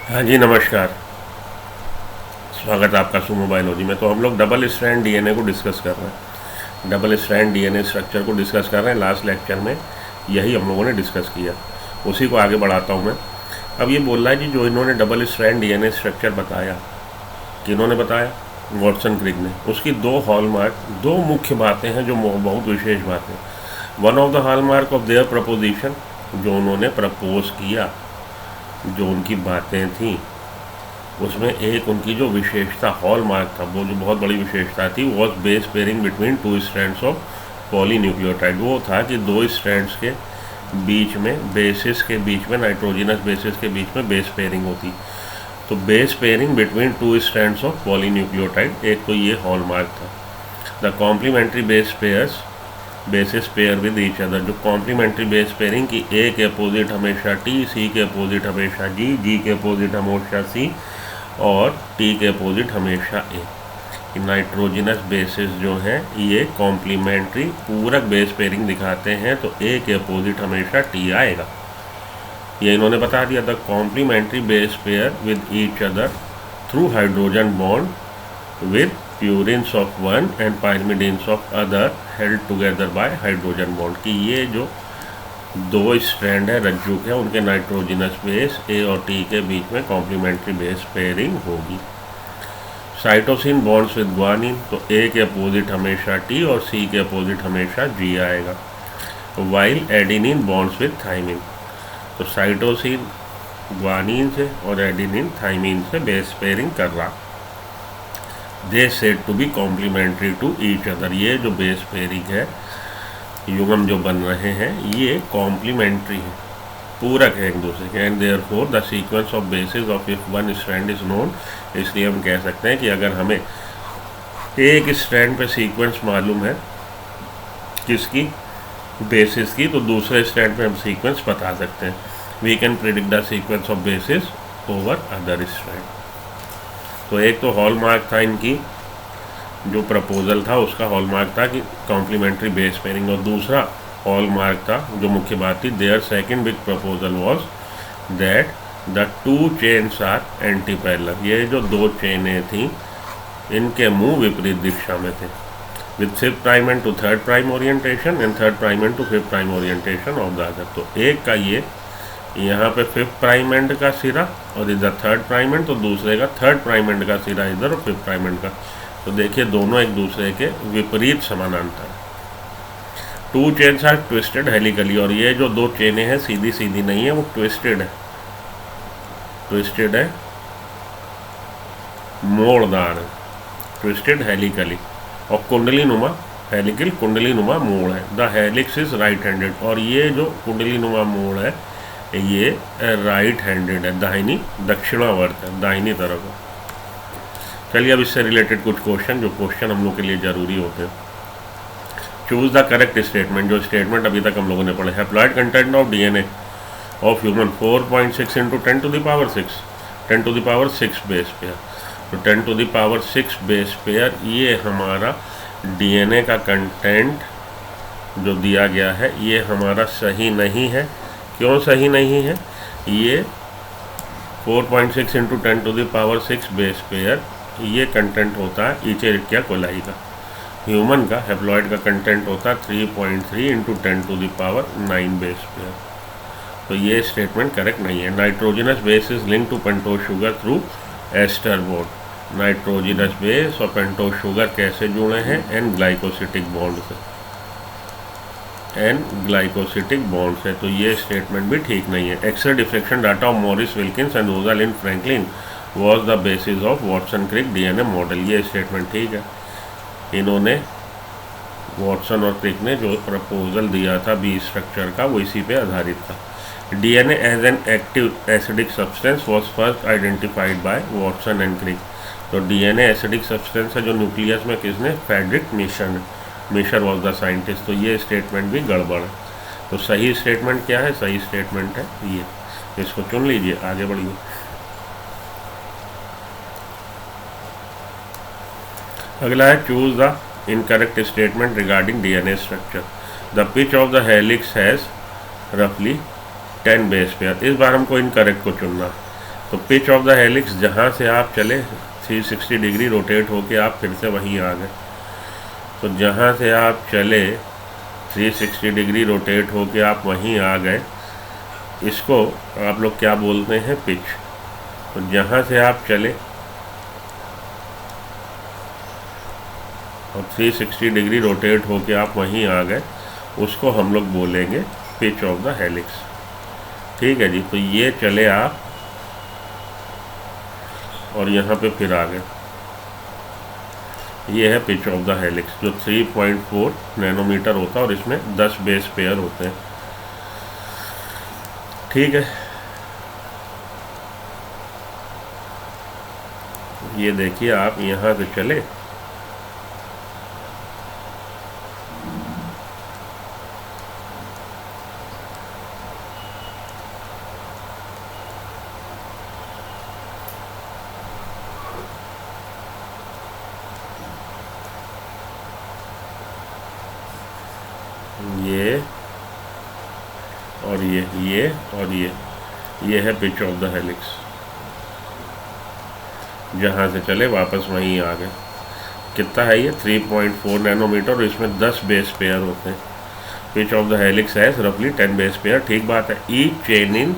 हाँ जी, नमस्कार। स्वागत है आपका सुमो बायोलॉजी में। तो हम लोग डबल स्ट्रैंड डीएनए को डिस्कस कर रहे हैं। डबल स्ट्रैंड डीएनए स्ट्रक्चर को डिस्कस कर रहे हैं। लास्ट लेक्चर में यही हम लोगों ने डिस्कस किया, उसी को आगे बढ़ाता हूँ मैं। अब ये बोल रहा है कि जो इन्होंने डबल स्ट्रैंड डीएनए स्ट्रक्चर बताया, किन्होंने बताया? वॉटसन क्रिक ने। उसकी दो हॉलमार्क, दो मुख्य बातें हैं जो बहुत विशेष बातें। One of the hallmark of their preposition, जो उन्होंने प्रपोज किया, जो उनकी बातें थी, उसमें एक उनकी जो विशेषता हॉलमार्क था, वो जो बहुत बड़ी विशेषता थी, was base pairing between two strands of polynucleotide. वो था कि दो स्ट्रैंड्स के बीच में, बेसिस के बीच में, नाइट्रोजिनस बेसिस के बीच में बेस पेयरिंग होती। तो base pairing between two strands of polynucleotide, एक तो ये हॉलमार्क था। The complementary base pairs, bases pair with each other, जो कॉम्प्लीमेंट्री बेस पेयरिंग की ए के अपोजिट हमेशा टी, सी के अपोजिट हमेशा जी, जी के अपोजिट हमेशा सी और टी के अपोजिट हमेशा ए। नाइट्रोजिनस बेसिस जो हैं ये कॉम्प्लीमेंट्री पूरक बेस पेयरिंग दिखाते हैं, तो ए के अपोजिट हमेशा टी आएगा। ये इन्होंने बता दिया। The complementary base pair with each other through hydrogen bond with purines of one and pyrimidines of other held together by hydrogen bond, कि ये जो दो स्ट्रैंड है रज्जू के, उनके नाइट्रोजिनस बेस ए और टी के बीच में कॉम्प्लीमेंट्री बेस पेयरिंग होगी। साइटोसिन बॉन्ड्स विद ग्वानिन, तो ए के अपोजिट हमेशा टी और सी के अपोजिट हमेशा जी आएगा। While adenine bonds with thymine, तो साइटोसिन ग्वानिन से और एडिनिन थाइमिन से बेस पेयरिंग कर रहा। They said to be complementary to each other, ये जो बेस पेयरिंग है, युग्म जो बन रहे हैं, ये कॉम्प्लीमेंट्री है, पूरक है एक दूसरे के। And therefore the sequence of bases of if one strand is known, इसलिए हम कह सकते हैं कि अगर हमें एक स्ट्रैंड पे सीक्वेंस मालूम है किसकी, बेसिस की, तो दूसरे स्ट्रैंड पे हम सीक्वेंस बता सकते हैं। We can predict the sequence of bases over other strand. तो एक तो हॉलमार्क था इनकी, जो प्रपोजल था उसका हॉलमार्क था कि कॉम्प्लीमेंट्री बेस पेयरिंग, और दूसरा हॉलमार्क था, जो मुख्य बात थी, their second big proposal was that the two chains are antiparallel. ये जो दो चेनें थी, इनके मुंह विपरीत दिशा में थे, with fifth prime end to third prime orientation and third prime end to fifth prime orientation of the other. तो एक का ये यहाँ पे फिफ्थ प्राइम एंड का सिरा और इधर थर्ड प्राइम एंड, तो दूसरे का थर्ड प्राइम एंड का सिरा इधर और फिफ्थ प्राइम एंड का। तो देखिए दोनों एक दूसरे के विपरीत समानांतर। Two chains are twisted helically, और ये जो दो चेनें हैं सीधी सीधी नहीं है, वो ट्विस्टेड है, ट्विस्टेड है, मोड़दार है, ट्विस्टेड हेलिकली। और कुंडली नुमा, हेलिकल कुंडली नुमा मोड़ है। The helix is right handed, और ये जो कुंडली नुमा मोड़ है ये राइट हैंडेड है, दाहिनी दक्षिणावर्त है, दाहिनी तरफ है। चलिए अब इससे रिलेटेड कुछ क्वेश्चन, जो क्वेश्चन हम लोग के लिए ज़रूरी होते हैं। चूज द करेक्ट स्टेटमेंट, जो स्टेटमेंट अभी तक हम लोगों ने पढ़े। Haploid content of DNA of human 4.6 into 10⁻6, 10⁻6 base pair. तो 10⁻6 बेस पेयर, ये हमारा डीएनए का कंटेंट जो दिया गया है, ये हमारा सही नहीं है। क्यों सही नहीं है? ये 4.6 इंटू 10⁻6 बेस पेयर, ये कंटेंट होता है इचेरिटिया कोलाई का। ह्यूमन का, हैप्लॉइड का कंटेंट होता है 3.3 इंटू 10⁻9 बेस पेयर। तो ये स्टेटमेंट करेक्ट नहीं है। Nitrogenous base is link to pentose sugar through ester bond. Nitrogenous base और पेंटोज शुगर कैसे जुड़े हैं? एन ग्लाइकोसिटिक बॉन्ड से, एन ग्लाइकोसिटिक बॉन्ड से। तो ये स्टेटमेंट भी ठीक नहीं है। X ray diffraction data of Morris Wilkins and Rosalind Franklin was the basis of Watson Crick DNA model, ये स्टेटमेंट ठीक है। इन्होंने, वॉटसन और क्रिक ने जो प्रपोजल दिया था बी स्ट्रक्चर का, वो इसी पे आधारित था। DNA as an active acidic substance was first identified by Watson and Crick. तो डीएनए एसिडिक सब्सटेंस है जो न्यूक्लियस में, किसने? Friedrich Miescher was the scientist. तो ये स्टेटमेंट भी गड़बड़ है। तो सही स्टेटमेंट क्या है? सही स्टेटमेंट है ये, इसको चुन लीजिए, आगे बढ़िए। अगला है choose the incorrect statement regarding DNA structure. The pitch of the helix has रफली 10 बेस पेयर। इस बार हमको इनकरेक्ट को चुनना। तो पिच ऑफ द हेलिक्स जहाँ से आप चले 360 डिग्री रोटेट होके आप फिर से वहीं आ गए। तो जहाँ से आप चले 360 डिग्री रोटेट होके आप वहीं आ गए, इसको आप लोग क्या बोलते हैं? पिच। तो जहाँ से आप चले और 360 डिग्री रोटेट होके आप वहीं आ गए, उसको हम लोग बोलेंगे पिच ऑफ द हेलिक्स। ठीक है जी। तो ये चले आप और यहाँ पे फिर आ गए, ये है पिच ऑफ द हेलिक्स, जो 3.4 नैनोमीटर होता है और इसमें 10 बेस पेयर होते हैं। ठीक है, ये देखिए आप यहाँ से चले ये और ये और ये है पिच ऑफ द हेलिक्स। जहाँ से चले वापस वहीं आ गए। कितना है ये? 3.4 नैनोमीटर और इसमें 10 बेस पेयर होते हैं। Pitch of the helix has रफली 10 बेस पेयर। ठीक बात है। Each chain in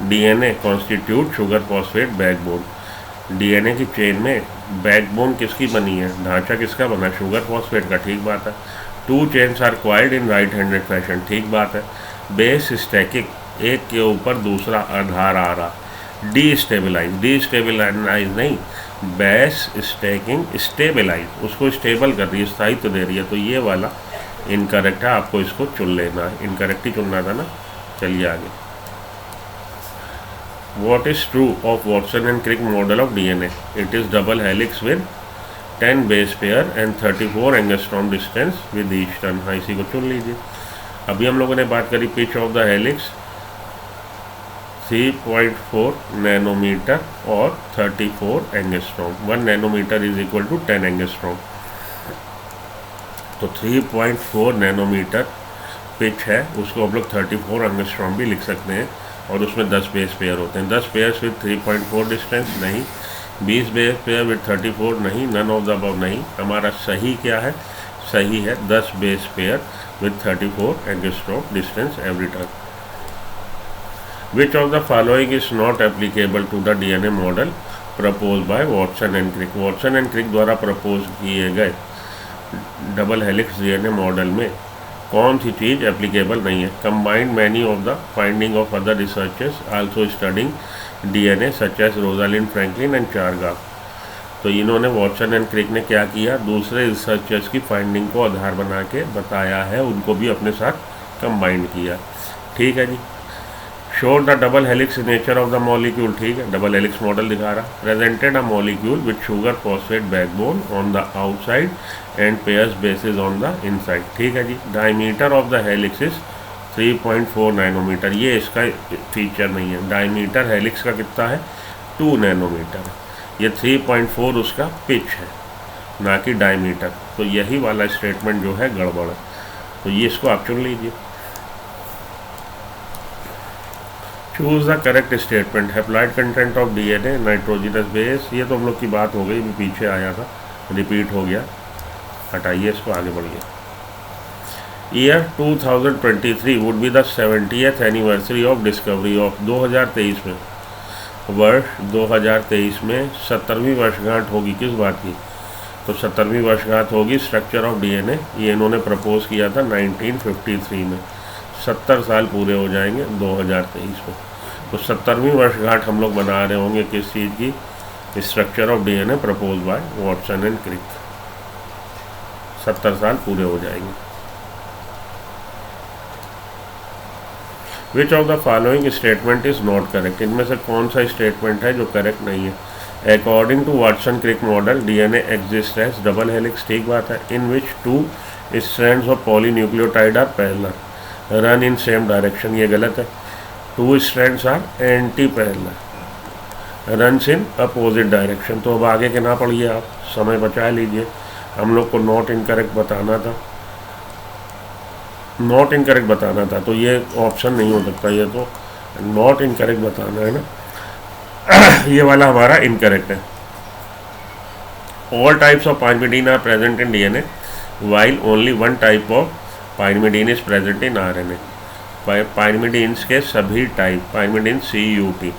DNA constitute sugar phosphate backbone. DNA की चेन में बैकबोन किसकी बनी है? ढांचा किसका बना? शुगर फॉस्फेट का। ठीक बात है। 2 chains are coiled in right handed fashion. ठीक बात है। बेस स्टैकिंग, एक के ऊपर दूसरा आधार आ रहा। डीस्टेबलाइज नहीं, बेस स्टैकिंग स्टेबलाइज, उसको स्टेबल कर रही है, स्थायित्व दे रही है। तो ये वाला इनकरेक्ट है, आपको इसको चुन लेना है। इनकरेक्ट ही चुनना था ना। चलिए आगे। What is true of Watson and Crick model of DNA? It is double helix with 10 base pair and 34 angstrom distance with each turn। हाँ, इसी को चुन लीजिए। अभी हम लोगों ने बात करी pitch of the helix 3.4 nanometer और 34 angstrom. 1 nanometer is equal to 10 angstrom. तो 3.4 नैनोमीटर पिच है, उसको हम लोग 34 एंगस्ट्रॉम भी लिख सकते हैं और उसमें 10 बेस पेयर होते हैं। 10 पेयर्स विद 3.4 डिस्टेंस नहीं, 20 बेस पेयर विद 34 नहीं, नन ऑफ द अबव नहीं। हमारा सही क्या है? सही है 10 base pair with 34 angstrom distance every turn. Which of the following is not applicable to the DNA model proposed by Watson and Crick? Watson and Crick द्वारा propose किए गए डबल हेलिक्स डीएनए मॉडल में कौन सी चीज़ applicable नहीं है? Combined many of the finding of other researchers also studying DNA such as Rosalind Franklin and Chargaff. तो इन्होंने Watson and क्रिक ने क्या किया? दूसरे रिसर्चर्स की फाइंडिंग को आधार बना के बताया है, उनको भी अपने साथ कंबाइंड किया। ठीक है जी। Show the double helix nature of the molecule. ठीक है, डबल हेलिक्स मॉडल दिखा रहा। Presented a molecule with sugar phosphate backbone on the outside and pairs bases on the inside. ठीक है जी। Diameter of the helix is 3.4 nanometre. ये इसका feature नहीं है। डायमीटर हेलिक्स का कितना है? 2 नैनोमीटर। ये 3.4 उसका पिच है, ना कि डायमीटर। तो यही वाला स्टेटमेंट जो है गड़बड़ है। तो ये इसको आप चुन लीजिए। Choose the correct statement. Haploid content of DNA nitrogenous base. ये तो हम लोग की बात हो गई, पीछे आया था, रिपीट हो गया। हटाइए इसको, आगे बढ़िए। Year 2023 would be the 70th anniversary of discovery of. 2023 में, वर्ष 2023 में 70वीं वर्षगांठ होगी। किस बात की? तो 70वीं वर्षगांठ होगी स्ट्रक्चर ऑफ डीएनए। ये इन्होंने प्रपोज किया था 1953 में। 70 साल पूरे हो जाएंगे 2023 में। तो 70वीं वर्षगांठ हम लोग मना रहे होंगे किस चीज़ की? Structure of DNA propose by Watson and Crick. 70 साल पूरे हो जाएंगे। Which of the following statement is not correct? इनमें से कौन सा स्टेटमेंट है जो करेक्ट नहीं है? According to Watson Crick model DNA exist as double helix. ठीक बात है। In which 2 strands of polynucleotide are parallel run in same direction. ये गलत है। 2 strands are antiparallel runs in opposite direction. तो अब आगे के ना पढ़िए, आप समय बचा लीजिए। हम लोग को नॉट इनकरेक्ट बताना था, नॉट इनकरेक्ट बताना था, तो ये ऑप्शन नहीं हो सकता। ये तो नॉट इनकरेक्ट बताना है ना। ये वाला हमारा इनकरेक्ट है। All types of pyrimidine are present in DNA while only one type of pyrimidine is present in RNA. Pyrimidines के सभी टाइप, पाइरिमिडीन CUT,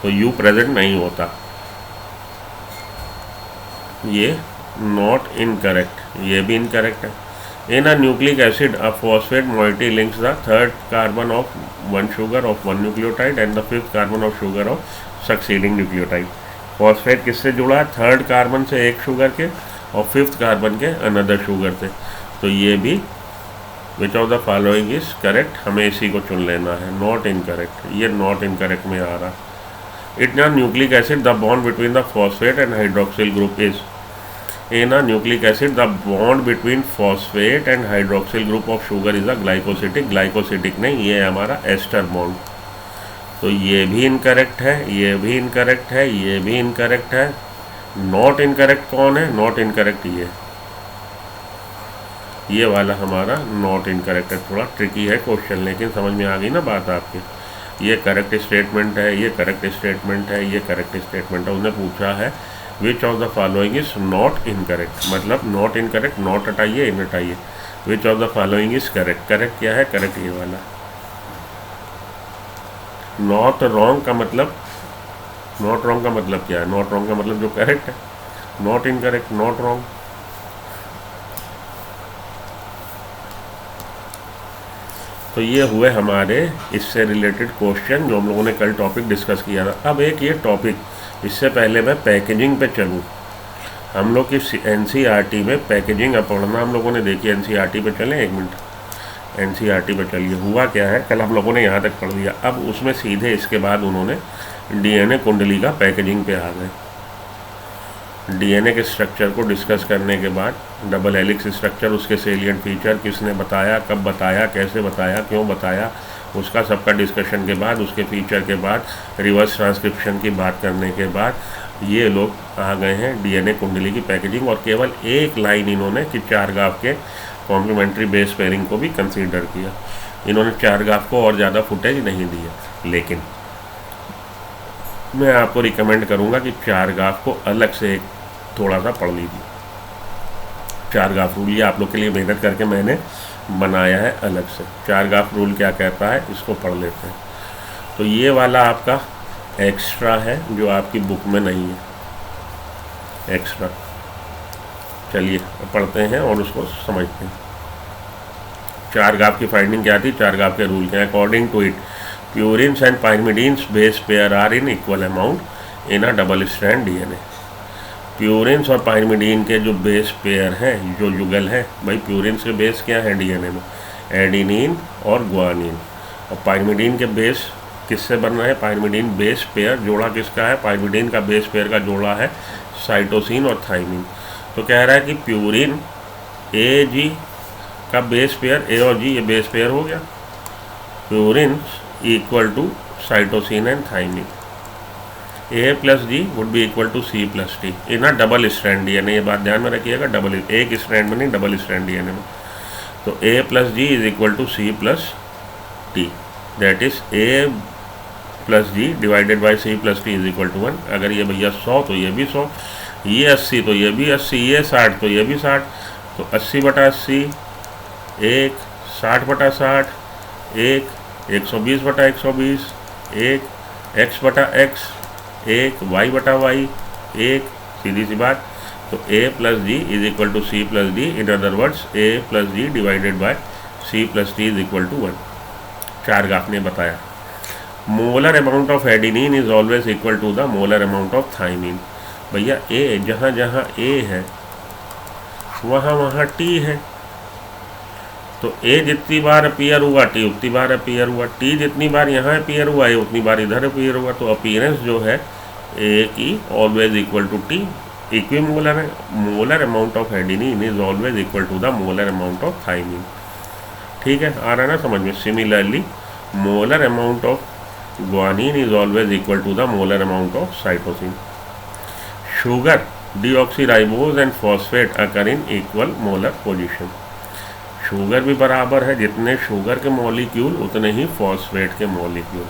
तो U प्रेजेंट नहीं होता, ये नॉट इनकरेक्ट, ये भी इनकरेक्ट है। In a nucleic acid a phosphate moiety links the third carbon of one sugar of one nucleotide and the fifth carbon of sugar of succeeding nucleotide. Phosphate किससे जुड़ा है? Third carbon से एक sugar के और fifth carbon के another sugar से। तो ये भी विच of the following is correct, हमें इसी को चुन लेना है, नॉट इनकरेक्ट, ये नॉट इनकरेक्ट में आ रहा। It a nucleic acid the bond between the phosphate and hydroxyl group is. In a nucleic acid, the bond between phosphate and hydroxyl group of sugar is a glycosidic, glycosidic नहीं, ये हमारा ester bond. तो ये भी incorrect है, ये भी incorrect है, ये भी इनकरेक्ट है। नॉट इनकरेक्ट कौन है? नॉट इनकरेक्ट ये वाला हमारा नॉट इनकरेक्ट है। थोड़ा ट्रिकी है क्वेश्चन, लेकिन समझ में आ गई ना बात आपकी। ये करेक्ट स्टेटमेंट है, ये करेक्ट स्टेटमेंट है, ये करेक्ट स्टेटमेंट है। उन्हें पूछा है विच of the following is not incorrect, मतलब नॉट इनकरेक्ट, नॉट हटाइए, इन हटाइए। विच of the following is correct, correct क्या है? करेक्ट ये वाला। नॉट रॉन्ग का मतलब, नॉट रॉन्ग का मतलब क्या है? नॉट रॉन्ग का मतलब जो करेक्ट है, नॉट इनकरेक्ट, नॉट रॉन्ग। तो ये हुए हमारे इससे रिलेटेड क्वेश्चन जो हम लोगों ने कल टॉपिक डिस्कस किया था। अब एक ये टॉपिक, इससे पहले मैं पैकेजिंग पे चलूँ। हम लोग की NCERT में पैकेजिंग अब पढ़ना हम लोगों ने देखी। NCERT पे चलें, एक मिनट, NCERT पे चलिए। हुआ क्या है, कल हम लोगों ने यहाँ तक पढ़ लिया। अब उसमें सीधे इसके बाद उन्होंने DNA कुंडली का पैकेजिंग पे आ गए। DNA के स्ट्रक्चर को डिस्कस करने के बाद डबल हेलिक्स स्ट्रक्चर, उसके सेलिएंट फीचर, किसने बताया, कब बताया, कैसे बताया, क्यों बताया, उसका सबका डिस्कशन के बाद, उसके फीचर के बाद, रिवर्स ट्रांसक्रिप्शन की बात करने के बाद ये लोग आ गए हैं DNA कुंडली की पैकेजिंग। और केवल एक लाइन इन्होंने कि चारगाफ के कॉम्प्लीमेंट्री बेस पेयरिंग को भी कंसीडर किया। इन्होंने चारगाफ को और ज़्यादा फुटेज नहीं दिया, लेकिन मैं आपको रिकमेंड करूँगा कि चारगाफ को अलग से थोड़ा सा पढ़ लीजिए। चारगाफ रूल ये आप लोग के लिए मेहनत करके मैंने बनाया है अलग से। चारगाफ रूल क्या कहता है, इसको पढ़ लेते हैं। तो ये वाला आपका एक्स्ट्रा है जो आपकी बुक में नहीं है, एक्स्ट्रा। चलिए पढ़ते हैं और उसको समझते हैं। चारगाफ की फाइंडिंग क्या थी, चारगाफ के रूल क्या है? According to it, purines and pyrimidines base pair are in equal amount in a double strand DNA। Purines और पाइरिमिडीन के जो बेस पेयर हैं, जो युगल हैं, भाई प्यूरिन्स के बेस क्या है DNA में? एडिनिन और ग्वानिन। और पाइरिमिडीन के बेस किससे बनना है? पाइरिमिडीन बेस पेयर जोड़ा किसका है? पाइरिमिडीन का बेस पेयर का जोड़ा है साइटोसिन और थाइमिन। तो कह रहा है कि प्यूरिन AG का बेस पेयर, A और G ये बेस पेयर हो गया। Purine equal to cytosine and thymine. A plus G would be equal to C plus T in a double strand DNA। ये बात ध्यान में रखिएगा, डबल, एक स्ट्रैंड में नहीं, डबल स्ट्रैंड DNA में। तो A plus G is equal to C plus T, that is A plus G divided by C plus T is equal to 1। अगर ये भैया 100 तो ये भी 100, ये 80 तो ये भी 80, ये 60 तो ये भी 60। तो 80 बटा 80 1, 60 बटा 60 1, 120 बटा 120 1, x बटा x 1, y बटा y 1, सीधी सी बात। तो A plus G is equal to C plus D, in other words A plus G divided by C plus T is equal to 1। Chargaff ने बताया molar amount of adenine is always equal to the molar amount of thymine. भैया A जहाँ जहाँ A है वहाँ वहाँ T है। तो A जितनी बार अपीयर हुआ T उतनी बार अपीयर हुआ, T जितनी बार यहाँ अपीयर हुआ A उतनी बार इधर अपीयर हुआ। तो अपीयरेंस जो है A की always equal to T, equimolar है। Molar amount of adenine is always equal to the molar amount of thymine. ठीक है, आ रहा है ना समझ में? Similarly molar amount of guanine is always equal to the molar amount of cytosine. Sugar, deoxyribose and phosphate occur in equal molar position. Sugar भी बराबर है, जितने शुगर के मॉलिक्यूल उतने ही फॉस्फेट के मॉलिक्यूल।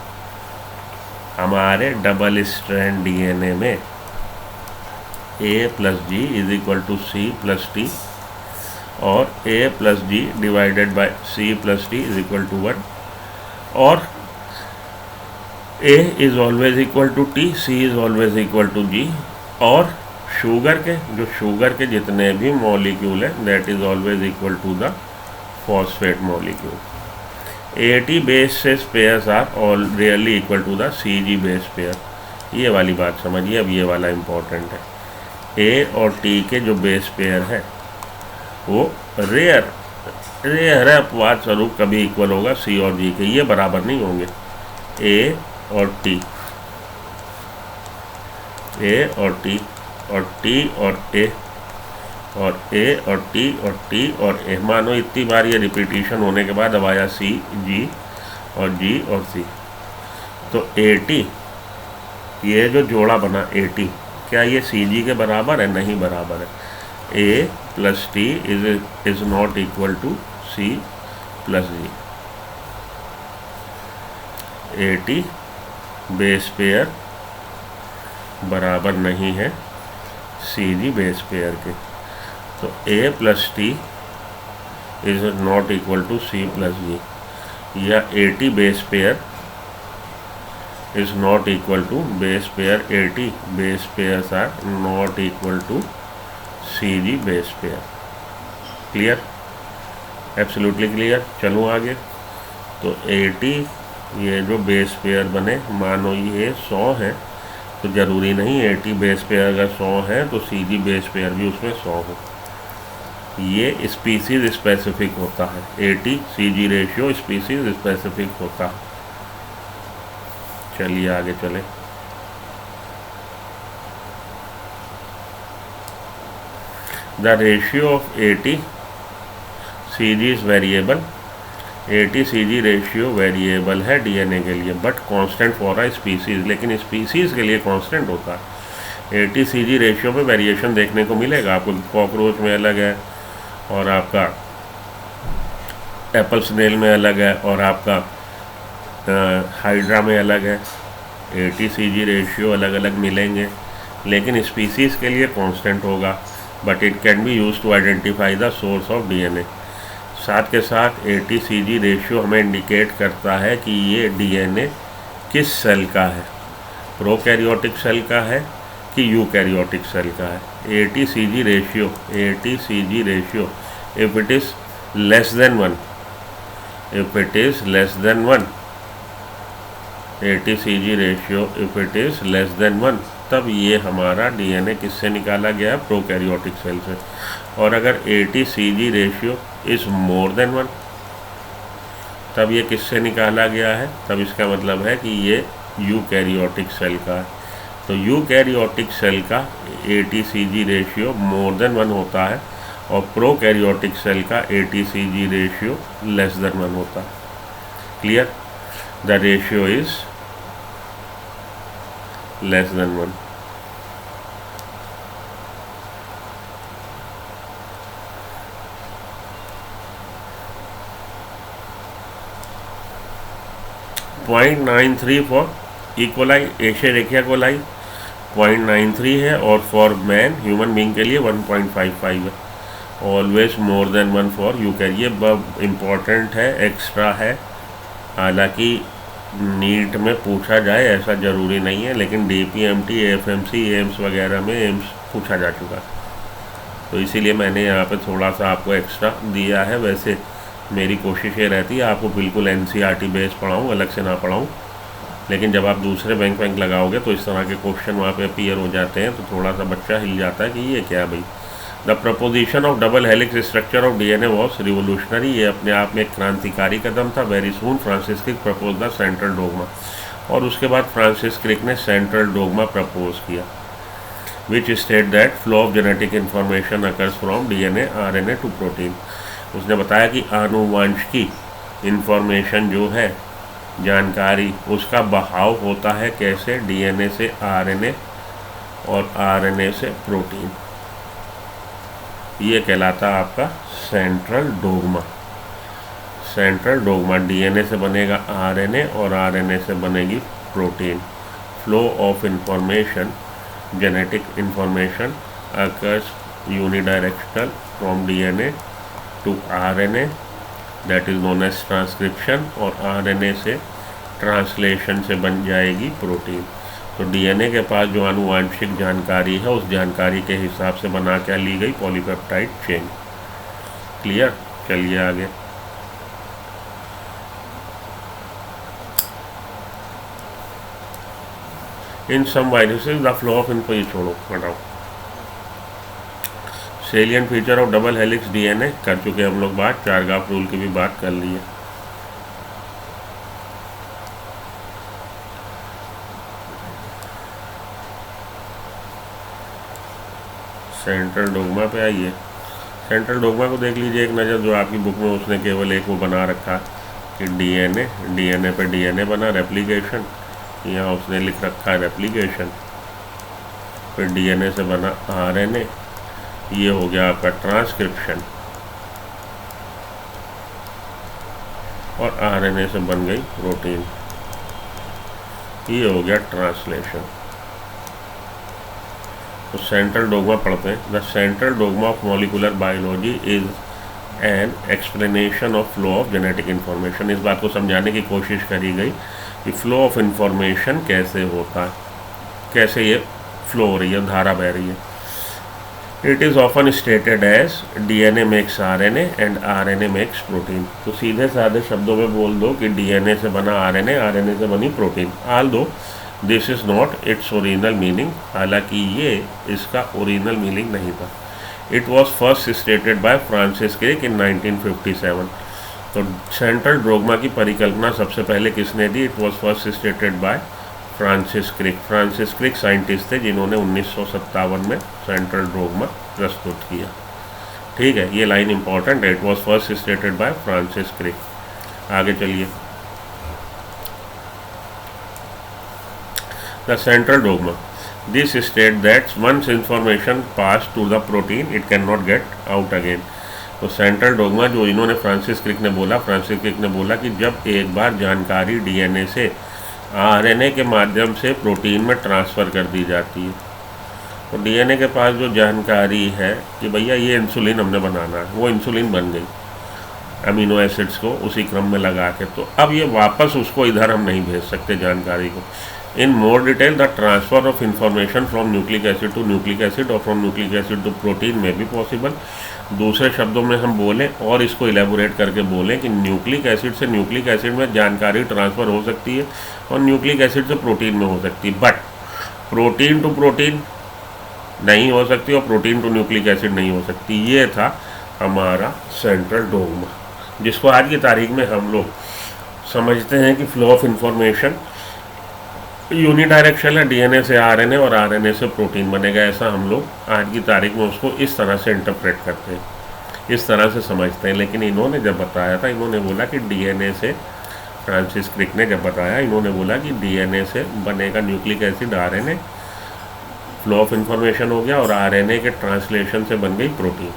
हमारे डबल स्ट्रैंड डीएनए में A plus G is equal to C plus T और A plus G divided by C plus T is equal to 1 और A is always equal to T, C is always equal to G और sugar के जितने भी molecule हैं that is always equal to the phosphate molecule. AT base pairs are all really equal to the CG base pair. ये वाली बात समझिए. अब ये वाला इम्पोर्टेंट है. A और T के जो बेस पेयर है वो रेयर है, अपवाद स्वरूप कभी इक्वल होगा C और G के. ये बराबर नहीं होंगे. A और T और T और T और A और A और T और T और A. मानो इतनी बार ये रिपीटिशन होने के बाद अब आया C, G और G और C. तो AT ये जो जोड़ा बना AT, क्या ये CG के बराबर है? नहीं बराबर है. A plus T is not equal to C plus G. AT base pair बराबर नहीं है CG बेस पेयर के. तो A plus T is not equal to C plus G या AT base pair is not equal to base pair AT base pairs are not equal to CG base pair. Clear? Absolutely clear. चलूँ आगे. तो AT ये जो base pair बने, मानो ये 100 है तो ज़रूरी नहीं AT बेस पेयर अगर 100 है तो CG बेस पेयर भी उसमें 100 हो. ये स्पीसीज स्पेसिफिक होता है. AT CG ratio species specific होता है. चलिए आगे चले. The ratio of AT CG is variable. AT CG ratio variable है डीएनए के लिए but constant for a species. लेकिन स्पीसीज के लिए कांस्टेंट होता है. AT CG रेशियो में वेरिएशन देखने को मिलेगा आपको. कॉकरोच में अलग है और आपका एप्पल स्नेल में अलग है और आपका हाइड्रा में अलग है. AT CG रेशियो अलग अलग मिलेंगे लेकिन स्पीसीज के लिए कांस्टेंट होगा. But it can be use to identify the source of DNA. साथ के साथ AT CG रेशियो हमें इंडिकेट करता है कि ये डीएनए किस सेल का है. प्रोकैरियोटिक सेल का है कि यूकैरियोटिक सेल का है. AT CG ratio if it is less than 1 AT CG ratio if it is less than 1 तब ये हमारा डीएनए किससे निकाला गया है? प्रोकैरियोटिक सेल से. और अगर AT CG ratio is more than 1 तब ये किससे निकाला गया है? तब इसका मतलब है कि ये यूकैरियोटिक सेल का है. तो यूकैरियोटिक सेल का AT CG ratio more than 1 होता है और प्रोकैरियोटिक सेल का AT CG ratio less than 1 होता है. Clear? The ratio is less than 1. .93 for E coli Escherichia coli 0.93 है और फॉर मैन ह्यूमन बीइंग के लिए 1.55 है. Always more than 1 for eukaryote. ये बहुत इम्पॉर्टेंट है, एक्स्ट्रा है. हालांकि नीट में पूछा जाए ऐसा ज़रूरी नहीं है लेकिन DPMT AFMC एम्स वगैरह में एम्स पूछा जा चुका. तो इसीलिए मैंने यहाँ पे थोड़ा सा आपको एक्स्ट्रा दिया है. वैसे मेरी कोशिश ये रहती है आपको बिल्कुल NCERT बेस पढ़ाऊँ, अलग से ना पढ़ाऊँ. लेकिन जब आप दूसरे बैंक लगाओगे तो इस तरह के क्वेश्चन वहाँ पे अपीयर हो जाते हैं तो थोड़ा सा बच्चा हिल जाता है कि ये क्या भाई. The proposition of double helix structure of DNA was revolutionary. ये अपने आप में एक क्रांतिकारी कदम था. Very soon Francis Crick propose the central dogma. और उसके बाद फ्रांसिस क्रिक ने सेंट्रल डोगमा प्रपोज किया which state that flow of genetic information occurs from DNA RNA to protein. उसने बताया कि आनुवांशिकी इन्फॉर्मेशन जो है, जानकारी, उसका बहाव होता है कैसे? डीएनए से RNA और RNA से प्रोटीन. ये कहलाता आपका central dogma. Central dogma DNA से बनेगा RNA और RNA से बनेगी protein. flow of information, genetic information occurs unidirectional from DNA to RNA, that is known as transcription, और RNA से ट्रांसलेशन से बन जाएगी प्रोटीन। तो डीएनए के पास जो आनुवांशिक जानकारी है उस जानकारी के हिसाब से बना क्या ली गई, पॉलीपेप्टाइड चेन। क्लियर? चलिए आगे। In some viruses the flow of इनको, ये छोड़ो हटाओ। Salient feature of double helix DNA कर चुके हम लोग बात, चारगाफ रूल की भी बात कर ली है। सेंट्रल डोग्मा पे आइए। सेंट्रल डोग्मा को देख लीजिए एक नज़र, जो आपकी बुक में उसने केवल एक वो बना रखा कि डीएनए पे डीएनए बना, रेप्लिकेशन, यहाँ उसने लिख रखा है रेप्लिकेशन, फिर डीएनए से बना आरएनए, ये हो गया आपका ट्रांसक्रिप्शन, और आरएनए से बन गई प्रोटीन, ये हो गया ट्रांसलेशन। तो सेंट्रल डोग्मा पढ़ते हैं। The central dogma of molecular biology is an explanation of flow of genetic information. इस बात को समझाने की कोशिश करी गई कि फ्लो ऑफ इंफॉर्मेशन कैसे होता है, कैसे ये फ्लो हो रही है, धारा बह रही है। It is often stated as DNA makes RNA and RNA makes protein. तो सीधे साधे शब्दों में बोल दो कि डीएनए से बना आरएनए, आरएनए से बनी protein. Although this is not its original meaning, हालांकि ये इसका ओरिजिनल मीनिंग नहीं था। It was first stated by Francis Crick in 1957। तो सेंट्रल डोग्मा की परिकल्पना सबसे पहले किसने दी? It was first stated by Francis Crick. Francis Crick scientist थे जिन्होंने 1957 में सेंट्रल डोग्मा प्रस्तुत किया। ठीक है, ये लाइन इंपॉर्टेंट है, it was first stated by Francis Crick. आगे चलिए। The central dogma. This states that once information passed to the protein, it cannot get out again. तो सेंट्रल डोग्मा जो इन्होंने फ्रांसिस क्रिक ने बोला, फ्रांसिस क्रिक ने बोला कि जब एक बार जानकारी डीएनए से आरएनए के माध्यम से प्रोटीन में ट्रांसफ़र कर दी जाती है, तो डीएनए के पास जो जानकारी है कि भैया ये इंसुलिन हमने बनाना है, वो इंसुलिन बन गई अमीनो एसिड्स को उसी क्रम में लगा के। तो अब ये वापस उसको इधर हम नहीं भेज सकते जानकारी को। In more detail the transfer of information from nucleic acid to nucleic acid और from nucleic acid to protein में भी पॉसिबल। दूसरे शब्दों में हम बोलें और इसको इलेबोरेट करके बोलें कि न्यूक्लिक एसिड से न्यूक्लिक एसिड में जानकारी ट्रांसफ़र हो सकती है और न्यूक्लिक एसिड से प्रोटीन में हो सकती है, बट प्रोटीन टू प्रोटीन नहीं हो सकती और प्रोटीन टू न्यूक्लिक एसिड नहीं हो सकती। ये था हमारा सेंट्रल डोग्मा, जिसको आज की तारीख में हम लोग समझते हैं कि फ्लो ऑफ इंफॉर्मेशन यूनिडायरेक्शनल है, डीएनए से आरएनए और आरएनए से प्रोटीन बनेगा। ऐसा हम लोग आज की तारीख में उसको इस तरह से इंटरप्रेट करते हैं, इस तरह से समझते हैं। लेकिन इन्होंने जब बताया था, इन्होंने बोला कि डीएनए से, फ्रांसिस क्रिक ने जब बताया, इन्होंने बोला कि डीएनए से बनेगा nucleic acid RNA, flow of information हो गया और आरएनए के ट्रांसलेशन से बन गई प्रोटीन।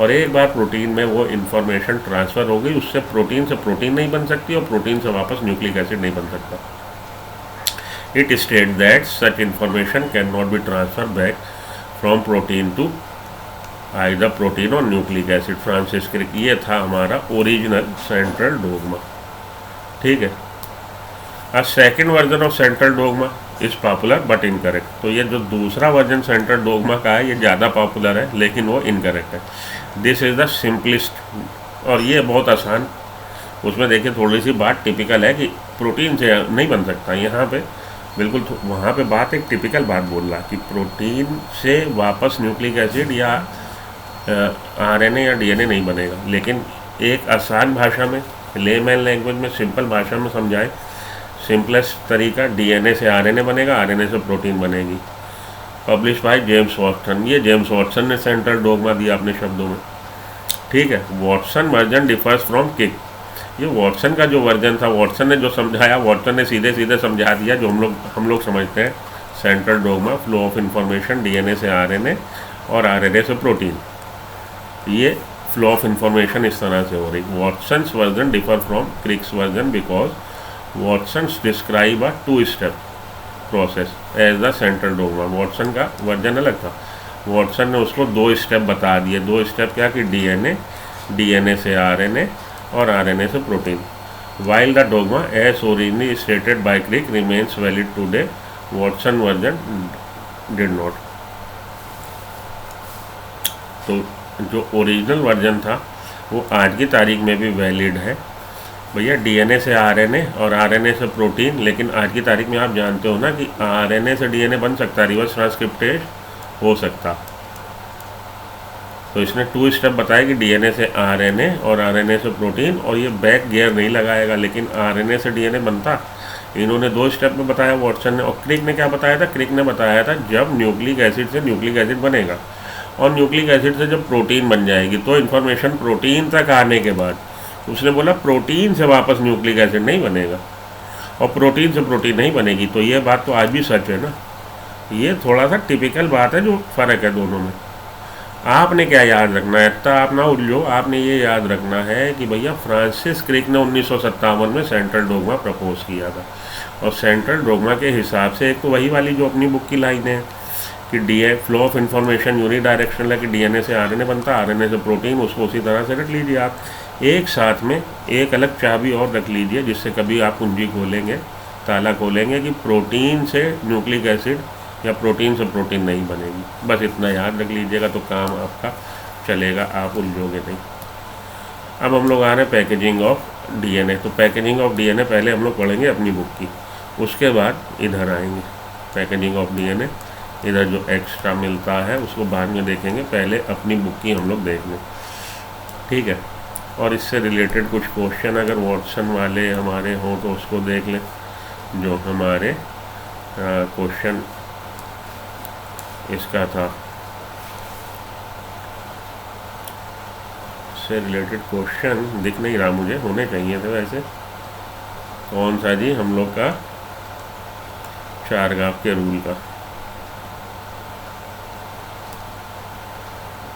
और एक बार प्रोटीन में वो इन्फॉर्मेशन ट्रांसफ़र हो गई, उससे प्रोटीन नहीं बन सकती और प्रोटीन से वापस न्यूक्लिक एसिड नहीं बन सकता। It states that such information cannot be transferred back from protein to either protein or nucleic acid. Francis Crick, ये था हमारा ओरिजिनल सेंट्रल डोग्मा। ठीक है। A second version of central dogma is popular but incorrect. तो ये जो दूसरा version central dogma का है, ये ज़्यादा पॉपुलर है लेकिन वो इनकरेक्ट है। दिस इज़ द सिंपलिस्ट, और ये बहुत आसान। उसमें देखिए थोड़ी सी बात टिपिकल है कि प्रोटीन से नहीं बन सकता, यहाँ पे बिल्कुल वहाँ पे बात एक टिपिकल बात बोल रहा कि प्रोटीन से वापस न्यूक्लिक एसिड या आरएनए या डीएनए नहीं बनेगा। लेकिन एक आसान भाषा में, लेमैन लैंग्वेज में, सिंपल भाषा में समझाए, सिंपलेस्ट तरीका, डीएनए से आरएनए बनेगा, आरएनए से प्रोटीन बनेगी। Publish by James Watson. ये जेम्स वॉटसन ने सेंट्रल डोग्मा दिया अपने शब्दों में। ठीक है। वॉटसन वर्जन डिफर्स फ्रॉम क्रिक। ये वॉटसन का जो वर्जन था, वॉटसन ने जो समझाया, वॉटसन ने सीधे सीधे समझा दिया जो हम लोग समझते हैं central dogma, flow of information DNA से आरएनए और आरएनए से प्रोटीन। ये फ्लो ऑफ इंफॉर्मेशन इस तरह से हो रही। Watson's version differ from Crick's version because Watson's describe a two step process as the central dogma. Watson का वर्जन अलग था, वॉटसन ने उसको 2 स्टेप बता दिए। 2 स्टेप क्या कि डीएनए, डीएनए से आरएनए और आरएनए से protein. While the dogma as originally stated by Crick remains valid today, Watson version did not. तो जो ओरिजिनल वर्जन था वो आज की तारीख में भी वैलिड है भैया, डीएनए से आरएनए और आरएनए से प्रोटीन। लेकिन आज की तारीख में आप जानते हो ना कि आरएनए से डीएनए बन सकता है, रिवर्स ट्रांसक्रिप्टेज हो सकता। तो इसने 2 स्टेप बताया कि डीएनए से आरएनए और आरएनए से प्रोटीन, और ये बैक गियर नहीं लगाएगा, लेकिन आरएनए से डीएनए बनता। इन्होंने 2 स्टेप में बताया वॉटसन ने। और क्रिक ने क्या बताया था? क्रिक ने बताया था जब न्यूक्लिक एसिड से न्यूक्लिक एसिड बनेगा और न्यूक्लिक एसिड से जब प्रोटीन बन जाएगी, तो इन्फॉर्मेशन प्रोटीन तक आने के बाद उसने बोला प्रोटीन से वापस न्यूक्लिक एसिड नहीं बनेगा और प्रोटीन से प्रोटीन नहीं बनेगी। तो ये बात तो आज भी सच है ना। ये थोड़ा सा टिपिकल बात है, जो फ़र्क है दोनों में। आपने क्या याद रखना है, इतना आप ना उलझो। आपने ये याद रखना है कि भैया फ्रांसिस क्रिक ने 1957 में सेंट्रल डोगमा प्रपोज किया था, और सेंट्रल डोगमा के हिसाब से एक तो वही वाली जो अपनी बुक की लाइन है कि फ्लो ऑफ इन्फॉर्मेशन यूनिडायरेक्शनल है, कि डीएनए से आरएनए बनता, आरएनए से प्रोटीन। उसको उसी तरह से रख लीजिए आप। एक साथ में एक अलग चाबी और रख लीजिए, जिससे कभी आप कुंजी खोलेंगे, ताला खोलेंगे कि प्रोटीन से न्यूक्लिक एसिड या प्रोटीन से प्रोटीन नहीं बनेगी। बस इतना याद रख लीजिएगा तो काम आपका चलेगा, आप उलझोगे नहीं। अब हम लोग आ रहे हैं पैकेजिंग ऑफ डीएनए। तो पैकेजिंग ऑफ डीएनए पहले हम लोग पढ़ेंगे अपनी बुक की, उसके बाद इधर आएंगे पैकेजिंग ऑफ डीएनए। इधर जो एक्स्ट्रा मिलता है उसको बाद में देखेंगे, पहले अपनी बुक की हम लोग देख लें, ठीक है। और इससे रिलेटेड कुछ क्वेश्चन अगर वॉटसन वाले हमारे हों तो उसको देख लें, जो हमारे क्वेश्चन इसका था, से रिलेटेड क्वेश्चन दिख नहीं रहा मुझे, होने चाहिए थे वैसे। कौन सा जी? हम लोग का चारगाफ के रूल का,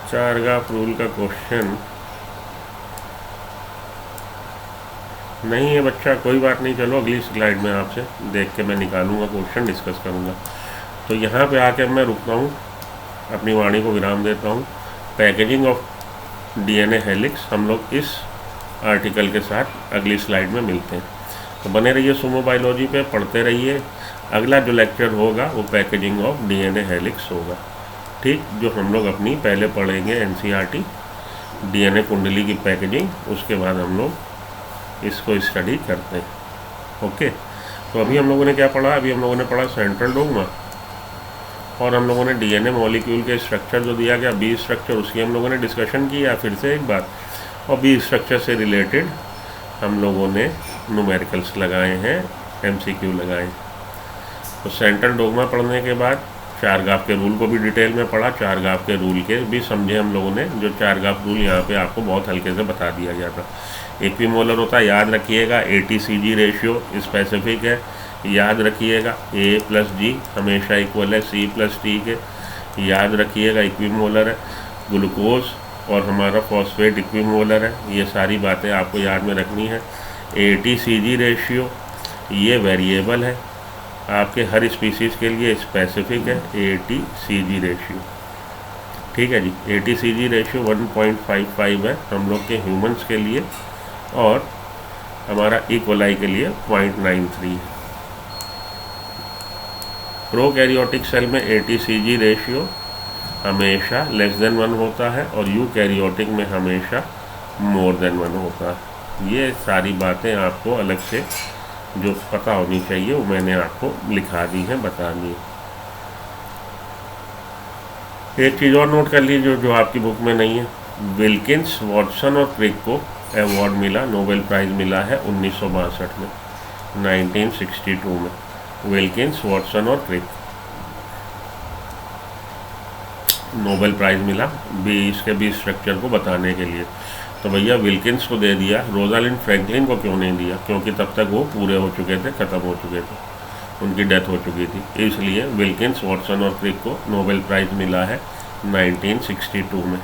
चारगाफ रूल का क्वेश्चन नहीं है बच्चा, कोई बात नहीं। चलो अगली स्लाइड में आपसे देख के मैं निकालूंगा क्वेश्चन, डिस्कस करूंगा। तो यहाँ पे आके मैं रुकता हूँ, अपनी वाणी को विराम देता हूँ। पैकेजिंग ऑफ डीएनए हेलिक्स हम लोग इस आर्टिकल के साथ अगली स्लाइड में मिलते हैं। तो बने रहिए सुमो बायोलॉजी पे, पढ़ते रहिए। अगला जो लेक्चर होगा वो पैकेजिंग ऑफ डीएनए हेलिक्स होगा, ठीक, जो हम लोग अपनी पहले पढ़ेंगे एनसीईआरटी डीएनए कुंडली की पैकेजिंग, उसके बाद हम लोग इसको स्टडी करते हैं। ओके, तो अभी हम लोगों ने क्या पढ़ा? अभी हम लोगों ने पढ़ा सेंट्रल डोगमा, और हम लोगों ने डीएनए मॉलिक्यूल के स्ट्रक्चर जो दिया गया, बी स्ट्रक्चर, उसकी हम लोगों ने डिस्कशन किया फिर से एक बार। और बी स्ट्रक्चर से रिलेटेड हम लोगों ने न्यूमेरिकल्स लगाए हैं, एमसीक्यू लगाए। तो सेंट्रल डोगमा पढ़ने के बाद चारगाफ के रूल को भी डिटेल में पढ़ा, चारगाफ के रूल के भी समझे हम लोगों ने। जो चारगाफ रूल यहाँ पे आपको बहुत हल्के से बता दिया गया था। इक्विमोलर होता है, याद रखिएगा, ATCG रेशियो स्पेसिफिक है, याद रखिएगा। A+G हमेशा इक्वल है C+T के, याद रखिएगा। इक्विमोलर है, ग्लूकोज और हमारा फॉस्फेट इक्विमोलर है, ये सारी बातें आपको याद में रखनी है। ATCG रेशियो ये वेरिएबल है, आपके हर स्पीसीज़ के लिए स्पेसिफिक है ATCG रेशियो, ठीक है जी। ATCG रेशियो 1.55 है हम लोग के ह्यूमंस के लिए, और हमारा इक्वलाई के लिए 0.93 है। प्रोकैरियोटिक सेल में ATCG रेशियो हमेशा <1 होता है, और यूकैरियोटिक में हमेशा <1 होता है। ये सारी बातें आपको अलग से जो पता होनी चाहिए वो मैंने आपको लिखा दी है, बता दी है। एक चीज़ और नोट कर लीजिए जो आपकी बुक में नहीं है। विल्किंस, वॉटसन और क्रिक को अवार्ड मिला, नोबेल प्राइज़ मिला है 1962 में, 1962 में। विल्किंस, वॉटसन और क्रिक नोबेल प्राइज़ मिला इसके बी स्ट्रक्चर को बताने के लिए। तो भैया विल्किंस को दे दिया, रोजालिंड फ्रैंकलिन को क्यों नहीं दिया? क्योंकि तब तक वो पूरे हो चुके थे, ख़त्म हो चुके थे, उनकी डेथ हो चुकी थी। इसलिए विल्किंस, वॉटसन और क्रिक को नोबेल प्राइज़ मिला है 1962 में।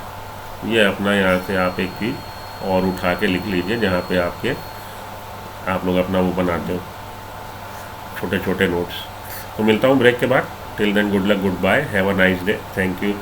ये अपना यहाँ से आप एक चीज़ और उठा के लिख लीजिए, जहाँ पे आप लोग अपना वो बनाते हो छोटे छोटे नोट्स। तो मिलता हूँ ब्रेक के बाद। Till then good luck, good bye, have a nice day, thank you.